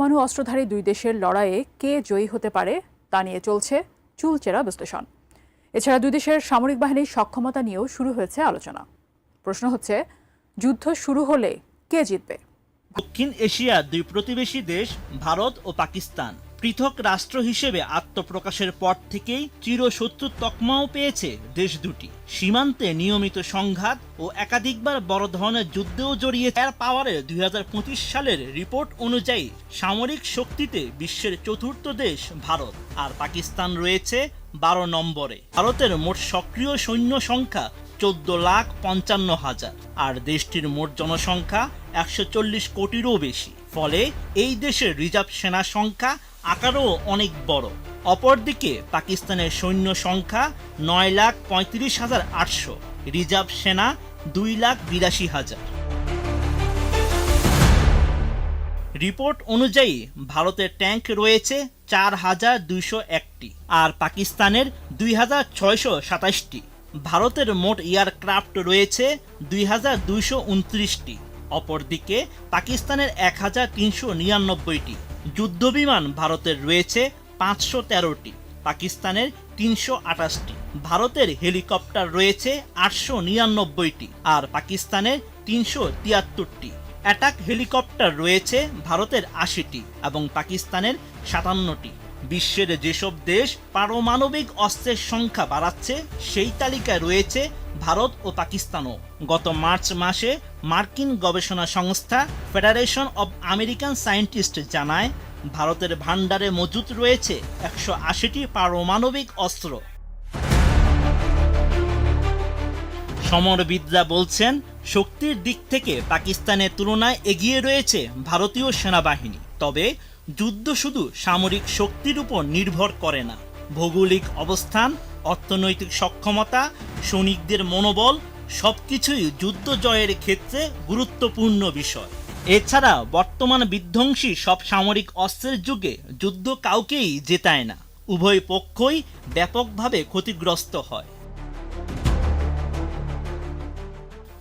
পরমাণু অস্ত্রধারী দুই দেশের লড়াইয়ে কে জয়ী হতে পারে তা নিয়ে চলছে চুলচেরা বিশ্লেষণ। এছাড়া দুই দেশের সামরিক বাহিনীর সক্ষমতা নিয়েও শুরু হয়েছে আলোচনা। প্রশ্ন হচ্ছে, যুদ্ধ শুরু হলে কে জিতবে? দক্ষিণ এশিয়ার দুই প্রতিবেশী দেশ ভারত ও পাকিস্তান পৃথক রাষ্ট্র হিসেবে আত্মপ্রকাশের পর থেকেই চিরশত্রুর তকমাও পেয়েছে দেশ দুটি। সীমান্তে নিয়মিত সংঘাত ও একাধিকবার বড় ধরনের যুদ্ধেও জড়িয়ে এয়ার পাওয়ারের ২০২৫ সালের রিপোর্ট অনুযায়ী সামরিক শক্তিতে বিশ্বের চতুর্থ দেশ ভারত, আর পাকিস্তান রয়েছে ১২ নম্বরে। ভারতের মোট সক্রিয় সৈন্য সংখ্যা ১৪,৫৫,০০০, আর দেশটির মোট জনসংখ্যা ১৪০ কোটিরও বেশি। ফলে এই দেশের রিজার্ভ সেনা সংখ্যা আকারেও অনেক বড়। অপরদিকে পাকিস্তানের সৈন্য সংখ্যা ৯,৩৫,৮০০, রিজার্ভ সেনা ২,৮২,০০০। রিপোর্ট অনুযায়ী ভারতের ট্যাঙ্ক রয়েছে ৪,২০১টি আর পাকিস্তানের ২,৬২৭টি। ভারতের মোট এয়ারক্রাফট রয়েছে ২,২২৯টি। অপরদিকে পাকিস্তানের ১,৩৯৯টি। যুদ্ধবিমান ভারতের রয়েছে ৫১৩টি, পাকিস্তানের ৩২৮টি। ভারতের হেলিকপ্টার রয়েছে ৮৯৯টি আর পাকিস্তানের ৩৭৩টি। অ্যাটাক হেলিকপ্টার রয়েছে ভারতের ৮০টি এবং পাকিস্তানের ৫৭টি। বিশ্বের যেসব দেশ পারমাণবিক অস্ত্রের সংখ্যা বাড়াচ্ছে সেই তালিকায় রয়েছে ভারত ও পাকিস্তানও। গত মার্চ মাসে মার্কিন গবেষণা সংস্থা ফেডারেশন অব আমেরিকান সায়েন্টিস্ট জানায়, ভারতের ভান্ডারে মজুত রয়েছে ১৮০টি পারমাণবিক অস্ত্র। সমরবিদরা বলছেন, শক্তির দিক থেকে পাকিস্তানের তুলনায় এগিয়ে রয়েছে ভারতীয় সেনাবাহিনী। তবে যুদ্ধ শুধু সামরিক শক্তির উপর নির্ভর করে না। ভৌগোলিক অবস্থান, অর্থনৈতিক সক্ষমতা, সৈনিকদের মনোবল সবকিছুই যুদ্ধ জয়ের ক্ষেত্রে গুরুত্বপূর্ণ বিষয়। এছাড়া বর্তমান বিধ্বংসী সব সামরিক অস্ত্রের যুগে যুদ্ধ কাউকেই জেতায় না, উভয় পক্ষই ব্যাপকভাবে ক্ষতিগ্রস্ত হয়।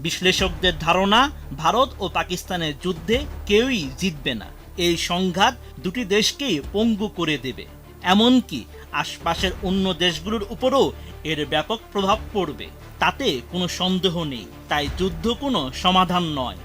বিশ্লেষকদের ধারণা, ভারত ও পাকিস্তানের যুদ্ধে কেউই জিতবে না। এই সংঘাত দুটি দেশকেই পঙ্গু করে দেবে, এমনকি আশপাশের অন্য দেশগুলোর উপরও এর ব্যাপক প্রভাব পড়বে। তাতে কোনো সন্দেহ নেই। তাই যুদ্ধ কোনো সমাধান নয়।